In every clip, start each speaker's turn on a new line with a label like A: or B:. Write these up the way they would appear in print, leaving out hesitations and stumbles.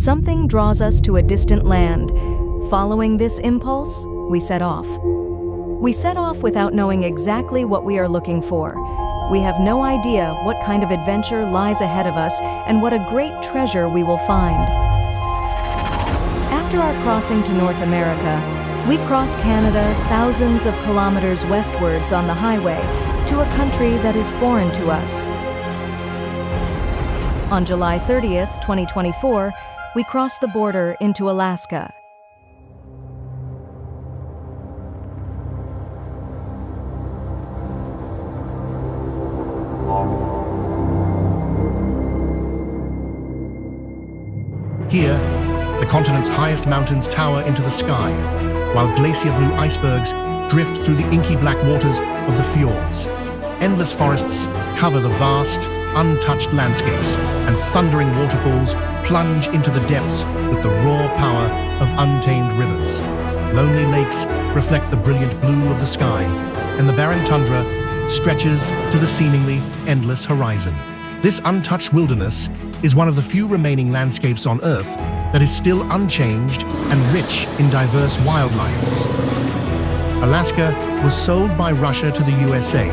A: something draws us to a distant land. Following this impulse, we set off. We set off without knowing exactly what we are looking for. We have no idea what kind of adventure lies ahead of us and what a great treasure we will find. After our crossing to North America, we cross Canada thousands of kilometers westwards on the highway to a country that is foreign to us. On July 30th, 2024, we cross the border into Alaska.
B: Here, the continent's highest mountains tower into the sky, while glacier blue icebergs drift through the inky black waters of the fjords. Endless forests cover the vast, untouched landscapes, and thundering waterfalls plunge into the depths with the raw power of untamed rivers. Lonely lakes reflect the brilliant blue of the sky, and the barren tundra stretches to the seemingly endless horizon. This untouched wilderness is one of the few remaining landscapes on Earth that is still unchanged and rich in diverse wildlife. Alaska was sold by Russia to the USA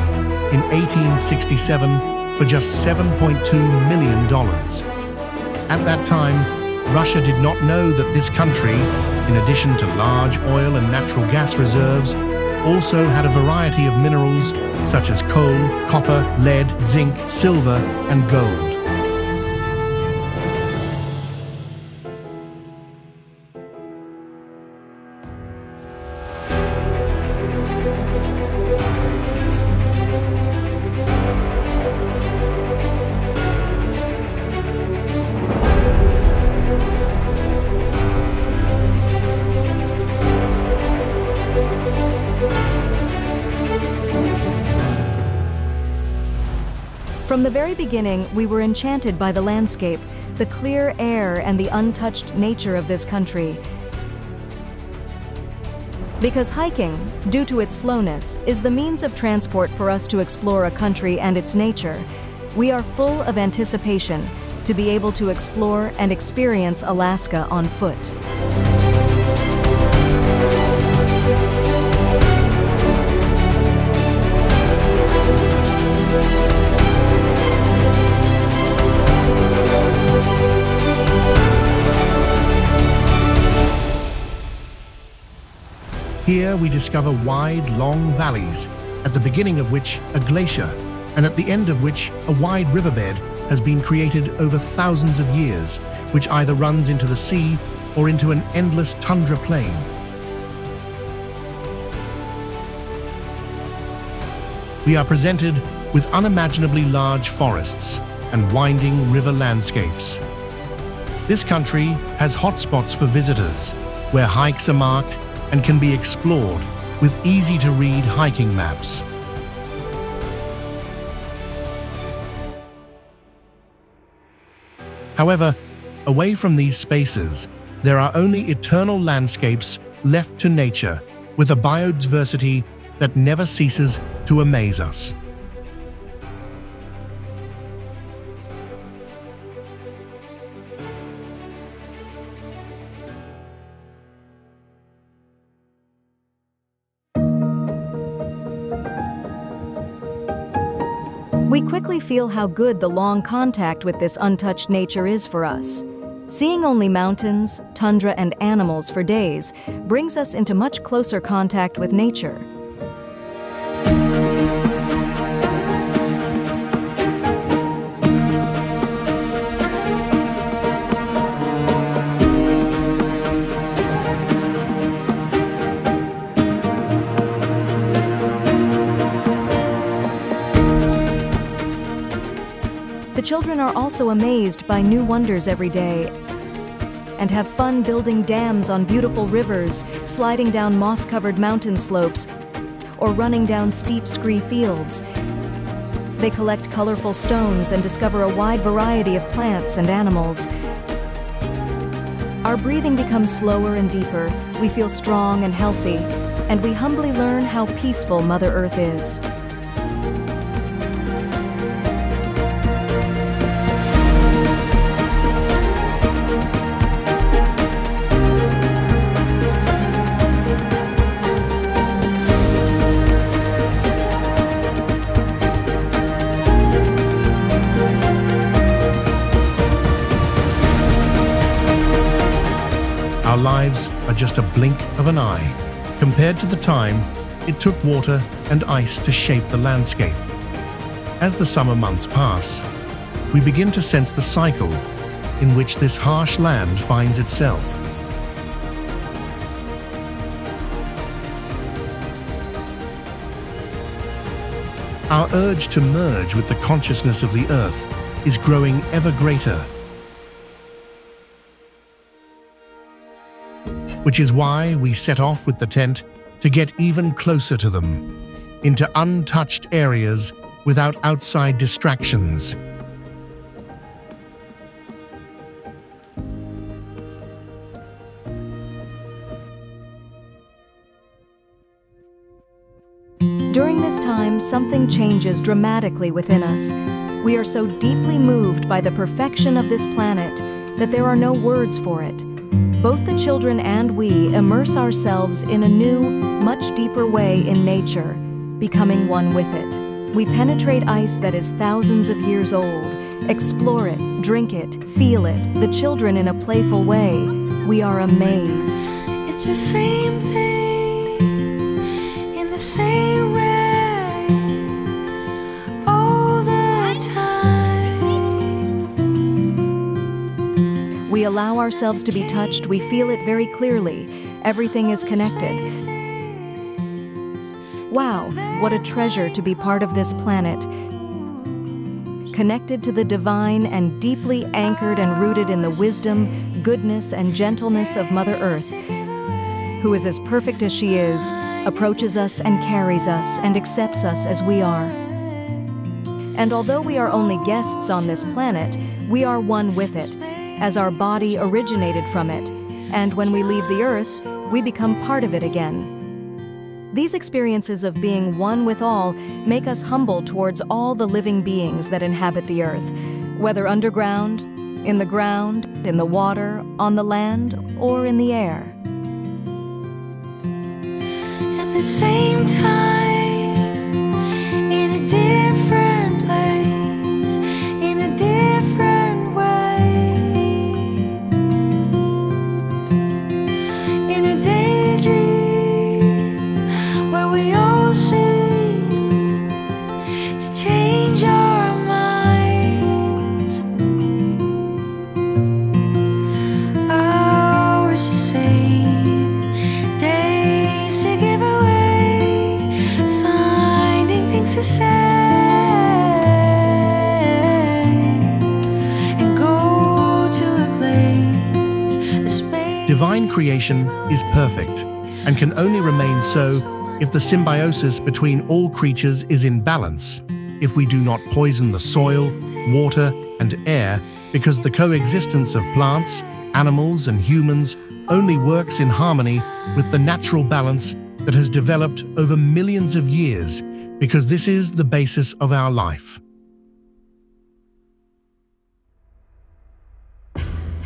B: in 1867 for just $7.2 million. At that time, Russia did not know that this country, in addition to large oil and natural gas reserves, also had a variety of minerals such as coal, copper, lead, zinc, silver, and gold.
A: From the very beginning, we were enchanted by the landscape, the clear air, and the untouched nature of this country. Because hiking, due to its slowness, is the means of transport for us to explore a country and its nature, we are full of anticipation to be able to explore and experience Alaska on foot.
B: Here we discover wide, long valleys, at the beginning of which a glacier, and at the end of which a wide riverbed has been created over thousands of years, which either runs into the sea or into an endless tundra plain. We are presented with unimaginably large forests and winding river landscapes. This country has hotspots for visitors, where hikes are marked and can be explored with easy-to-read hiking maps. However, away from these spaces, there are only eternal landscapes left to nature, with a biodiversity that never ceases to amaze us.
A: We quickly feel how good the long contact with this untouched nature is for us. Seeing only mountains, tundra, and animals for days brings us into much closer contact with nature. The children are also amazed by new wonders every day and have fun building dams on beautiful rivers, sliding down moss-covered mountain slopes, or running down steep scree fields. They collect colorful stones and discover a wide variety of plants and animals. Our breathing becomes slower and deeper, we feel strong and healthy, and we humbly learn how peaceful Mother Earth is.
B: are just a blink of an eye compared to the time it took water and ice to shape the landscape. As the summer months pass, we begin to sense the cycle in which this harsh land finds itself. Our urge to merge with the consciousness of the earth is growing ever greater, which is why we set off with the tent to get even closer to them, into untouched areas without outside distractions.
A: During this time, something changes dramatically within us. We are so deeply moved by the perfection of this planet that there are no words for it. Both the children and we immerse ourselves in a new, much deeper way in nature, becoming one with it. We penetrate ice that is thousands of years old, explore it, drink it, feel it, the children in a playful way. We are amazed.
C: It's the same thing, in the same way.
A: We allow ourselves to be touched, we feel it very clearly. Everything is connected. Wow, what a treasure to be part of this planet. Connected to the divine and deeply anchored and rooted in the wisdom, goodness, and gentleness of Mother Earth, who is as perfect as she is, approaches us and carries us and accepts us as we are. And although we are only guests on this planet, we are one with it, as our body originated from it, and when we leave the earth, we become part of it again. These experiences of being one with all make us humble towards all the living beings that inhabit the earth, whether underground, in the ground, in the water, on the land, or in the air.
C: At the same time, in a different place, in a different way.
B: Divine creation is perfect and can only remain so if the symbiosis between all creatures is in balance, if we do not poison the soil, water, and air, because the coexistence of plants, animals, and humans only works in harmony with the natural balance that has developed over millions of years, because this is the basis of our life.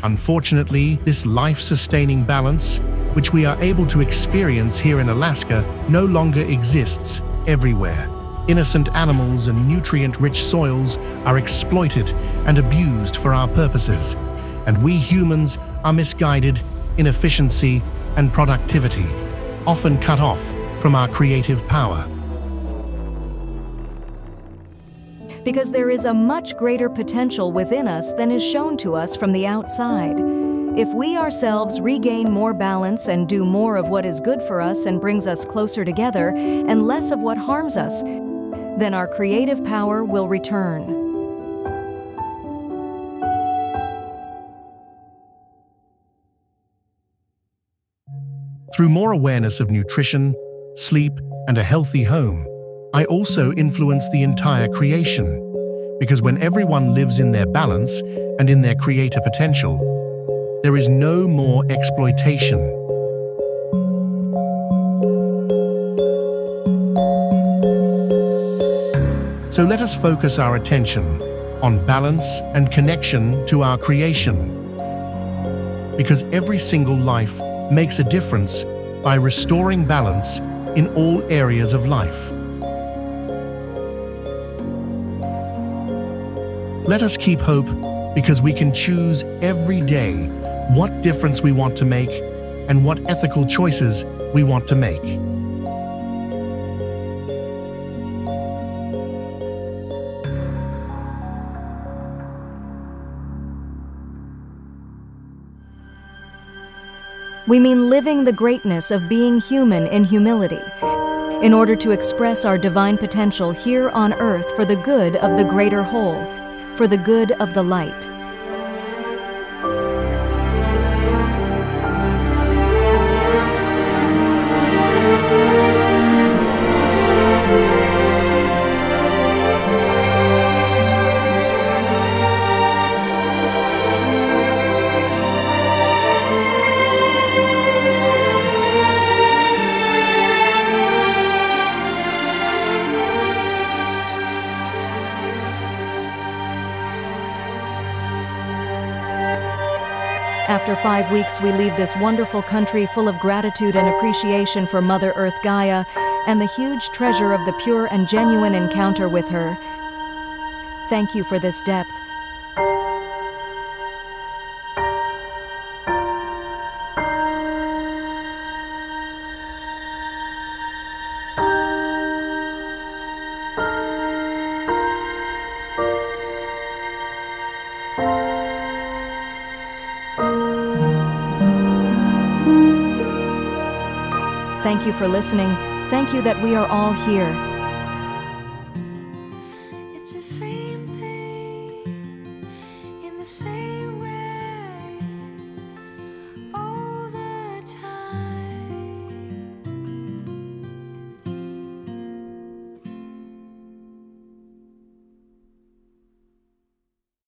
B: Unfortunately, this life-sustaining balance, which we are able to experience here in Alaska, no longer exists everywhere. Innocent animals and nutrient-rich soils are exploited and abused for our purposes, and we humans are misguided in efficiency and productivity, often cut off from our creative power.
A: Because there is a much greater potential within us than is shown to us from the outside. If we ourselves regain more balance and do more of what is good for us and brings us closer together and less of what harms us, then our creative power will return.
B: Through more awareness of nutrition, sleep, and a healthy home, I also influence the entire creation, because when everyone lives in their balance and in their creator potential, there is no more exploitation. So let us focus our attention on balance and connection to our creation, because every single life makes a difference by restoring balance in all areas of life. Let us keep hope, because we can choose every day what difference we want to make and what ethical choices we want to make.
A: We mean living the greatness of being human in humility, in order to express our divine potential here on earth for the good of the greater whole, for the good of the light. After 5 weeks, we leave this wonderful country full of gratitude and appreciation for Mother Earth Gaia and the huge treasure of the pure and genuine encounter with her. Thank you for this depth. Thank you for listening. Thank you that we are all here.
C: It's the same thing in the same